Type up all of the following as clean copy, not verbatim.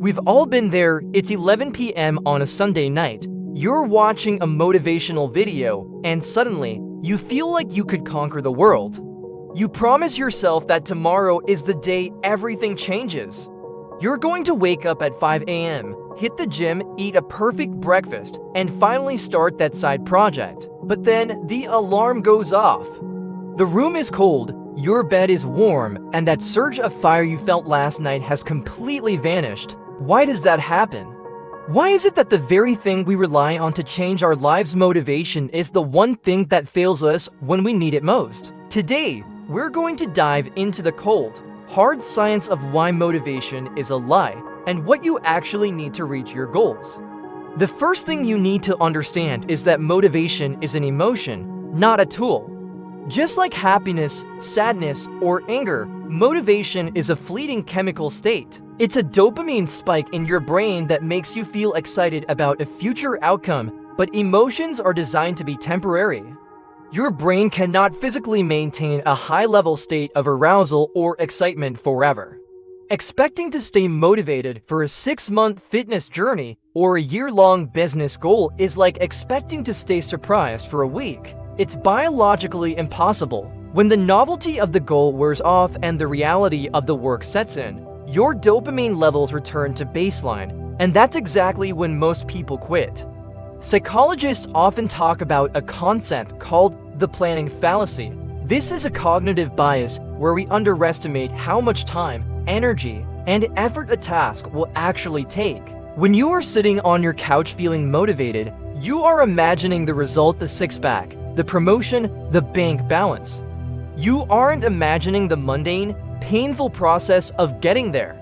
We've all been there. It's 11 p.m. on a Sunday night. You're watching a motivational video, and suddenly, you feel like you could conquer the world. You promise yourself that tomorrow is the day everything changes. You're going to wake up at 5 a.m., hit the gym, eat a perfect breakfast, and finally start that side project. But then, the alarm goes off. The room is cold, your bed is warm, and that surge of fire you felt last night has completely vanished. Why does that happen? Why is it that the very thing we rely on to change our lives' motivation is the one thing that fails us when we need it most? Today, we're going to dive into the cold, hard science of why motivation is a lie and what you actually need to reach your goals. The first thing you need to understand is that motivation is an emotion, not a tool. Just like happiness, sadness, or anger, motivation is a fleeting chemical state. It's a dopamine spike in your brain that makes you feel excited about a future outcome, but emotions are designed to be temporary. Your brain cannot physically maintain a high-level state of arousal or excitement forever. Expecting to stay motivated for a 6-month fitness journey or a year-long business goal is like expecting to stay surprised for a week. It's biologically impossible. When the novelty of the goal wears off and the reality of the work sets in, your dopamine levels return to baseline, and that's exactly when most people quit. Psychologists often talk about a concept called the planning fallacy. This is a cognitive bias where we underestimate how much time, energy, and effort a task will actually take. When you are sitting on your couch feeling motivated, you are imagining the result: the six-pack, the promotion, the bank balance. You aren't imagining the mundane, painful process of getting there.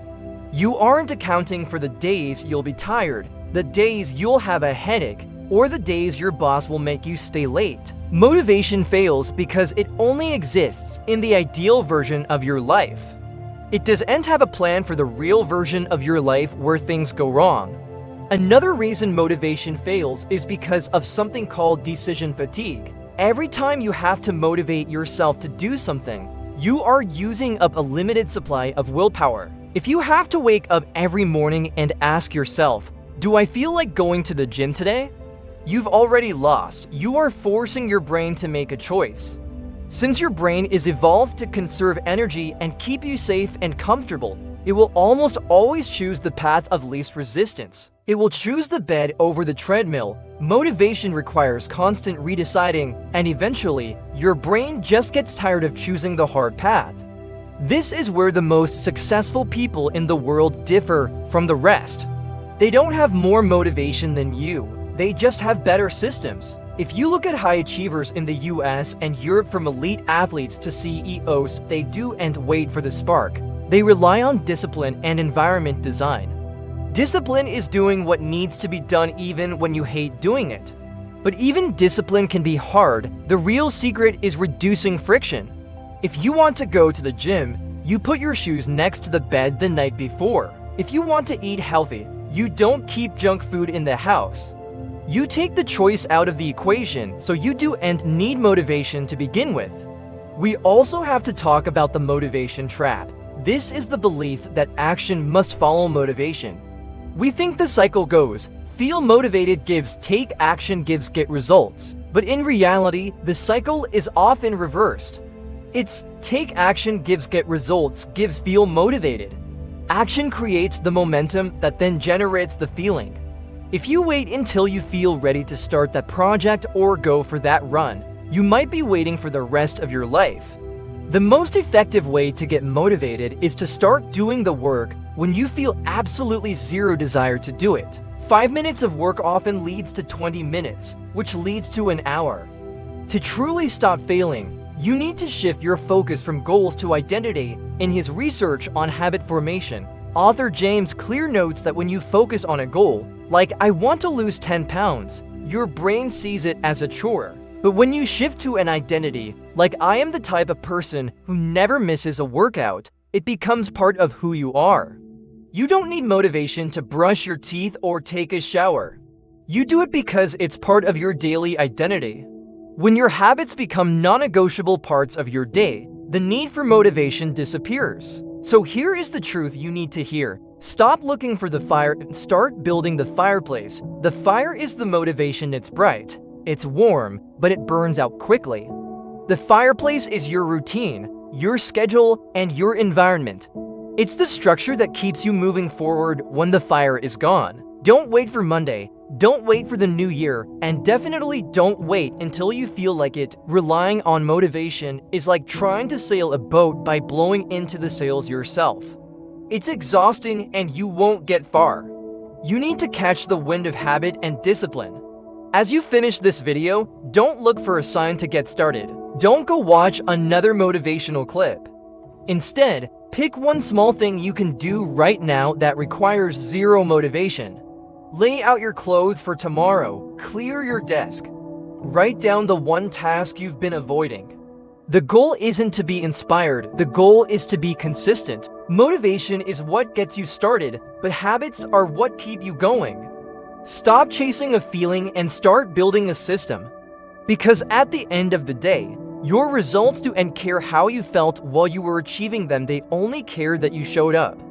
You aren't accounting for the days you'll be tired, the days you'll have a headache, or the days your boss will make you stay late. Motivation fails because it only exists in the ideal version of your life. It doesn't have a plan for the real version of your life where things go wrong. Another reason motivation fails is because of something called decision fatigue. Every time you have to motivate yourself to do something, you are using up a limited supply of willpower. If you have to wake up every morning and ask yourself, "Do I feel like going to the gym today?" You've already lost. You are forcing your brain to make a choice. Since your brain is evolved to conserve energy and keep you safe and comfortable, it will almost always choose the path of least resistance. It will choose the bed over the treadmill. Motivation requires constant redeciding, and eventually, your brain just gets tired of choosing the hard path. This is where the most successful people in the world differ from the rest. They don't have more motivation than you. They just have better systems. If you look at high achievers in the US and Europe, from elite athletes to CEOs, they do and wait for the spark. They rely on discipline and environment design. Discipline is doing what needs to be done even when you hate doing it. But even discipline can be hard. The real secret is reducing friction. If you want to go to the gym, you put your shoes next to the bed the night before. If you want to eat healthy, you don't keep junk food in the house. You take the choice out of the equation, so you do and need motivation to begin with. We also have to talk about the motivation trap. This is the belief that action must follow motivation. We think the cycle goes: feel motivated gives take action gives get results. But in reality, the cycle is often reversed. It's take action gives get results gives feel motivated. Action creates the momentum that then generates the feeling. If you wait until you feel ready to start that project or go for that run, you might be waiting for the rest of your life. The most effective way to get motivated is to start doing the work when you feel absolutely zero desire to do it. 5 minutes of work often leads to 20 minutes, which leads to an hour. To truly stop failing, you need to shift your focus from goals to identity. In his research on habit formation, author James Clear notes that when you focus on a goal, like "I want to lose 10 pounds, your brain sees it as a chore. But when you shift to an identity, like "I am the type of person who never misses a workout," it becomes part of who you are. You don't need motivation to brush your teeth or take a shower. You do it because it's part of your daily identity. When your habits become non-negotiable parts of your day, the need for motivation disappears. So here is the truth you need to hear. Stop looking for the fire and start building the fireplace. The fire is the motivation. It's bright, it's warm, but it burns out quickly. The fireplace is your routine, your schedule, and your environment. It's the structure that keeps you moving forward when the fire is gone. Don't wait for Monday, don't wait for the new year, and definitely don't wait until you feel like it. Relying on motivation is like trying to sail a boat by blowing into the sails yourself. It's exhausting and you won't get far. You need to catch the wind of habit and discipline. As you finish this video, don't look for a sign to get started. Don't go watch another motivational clip. Instead, pick one small thing you can do right now that requires zero motivation. Lay out your clothes for tomorrow. Clear your desk. Write down the one task you've been avoiding. The goal isn't to be inspired, the goal is to be consistent. Motivation is what gets you started, but habits are what keep you going. Stop chasing a feeling and start building a system. Because at the end of the day, your results don't care how you felt while you were achieving them, they only care that you showed up.